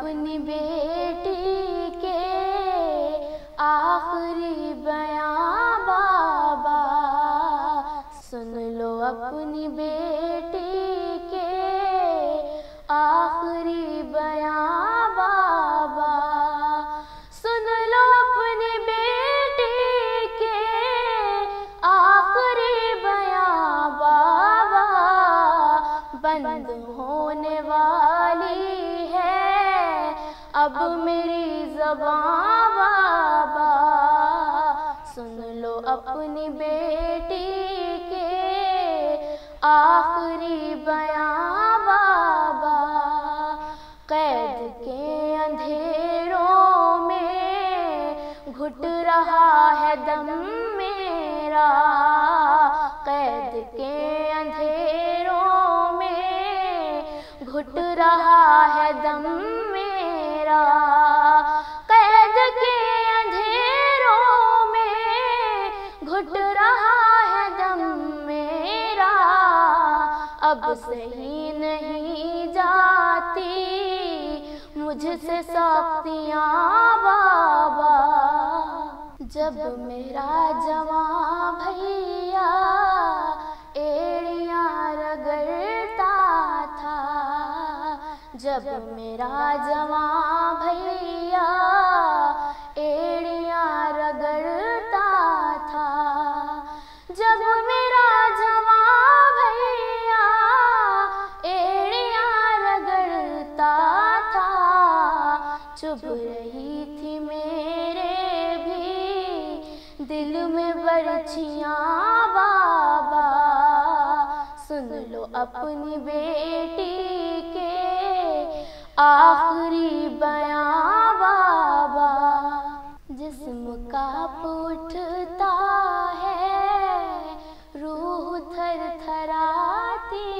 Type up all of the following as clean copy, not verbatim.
اپنی بیٹی کے آخری بیان بابا، سن لو اپنی بیٹی کے آخری بیان بابا، سن لو اپنی بیٹی کے آخری بیان بابا، بند ہونے والی ہے اب میری زبان بابا، سن لو اپنی بیٹی کے آخری بیان بابا، قید کے اندھیروں میں گھٹ رہا ہے دم میرا، قید کے اندھیروں میں گھٹ رہا ہے دم میرا، قید کے اندھیروں میں گھٹ رہا ہے دم میرا، اب سہی نہیں جاتی مجھ سے سختیاں بابا، جب میرا جوان بھیا ایڑیاں رگڑتا تھا، جب میرا جوان بھیا ایڑیاں رگڑتا تھا، جب میرا جوان بھیا ایڑیاں رگڑتا تھا، چبھ رہی تھی میرے بھی دل میں برچھیاں بابا، سن لو اپنی بیٹی کے آخری بیان بابا، جسم کانپ اٹھتا ہے روح تھر تھراتی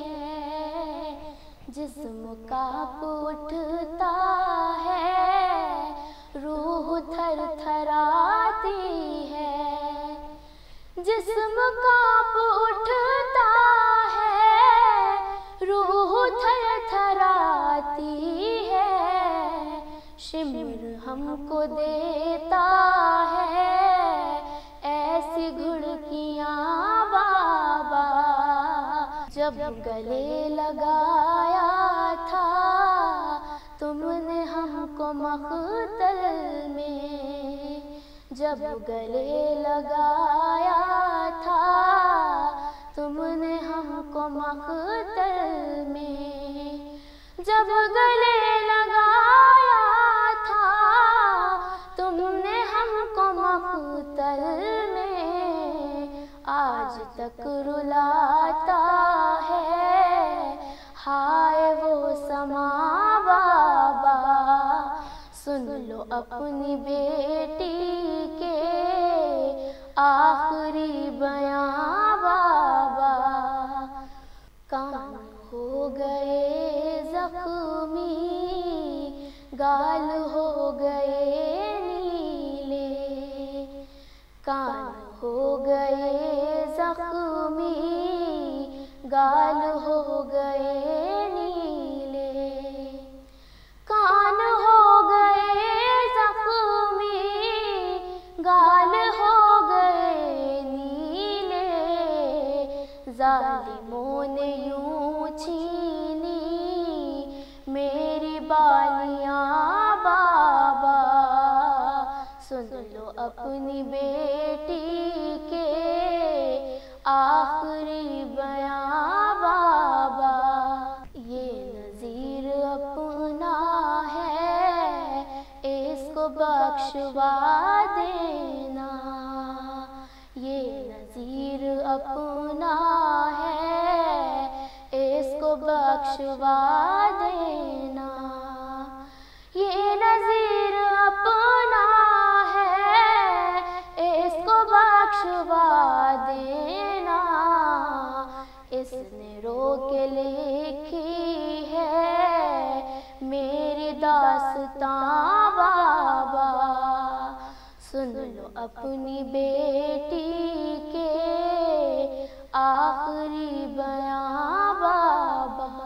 ہے، جسم کانپ اٹھتا ہے روح تھر تھراتی ہے، جسم کانپ اٹھتا ہے روح تھر تھراتی ہے، شمر ہم کو دیتا ہے ایسی گھڑکیاں بابا، جب گلے لگایا تھا تم نے ہم کو مقتل میں، جب گلے لگایا تھا تم نے ہم کو مقتل میں، جب گلے لگایا تھا تم نے ہم کو مقتل میں، آج تک رلاتا ہے ہائے وہ سما بابا، سن لو اپنی بیٹی کے آخری بیان بابا، کان ہو گئے زخمی گال ہو گئے نیلے، کان ہو گئے زخمی گال ہو گئے نیلے، کان ہو گئے زخمی گال ہو گئے نیلے، ظالموں نے یوں چھینی میری بالیاں بابا، سن لو اپنی بیٹی کے آخری بیان بابا، یہ نذیر اپنا ہے اس کو بخشوا دینا، یہ نذیر اپنا ہے اس کو بخشوا دینا، یہ نذیر اپنا ہے اس کو بخشوا دینا، اس نے رو کے لکھی ہے میری داستان بابا، سن لو اپنی بیٹی کے آخری بیان بابا۔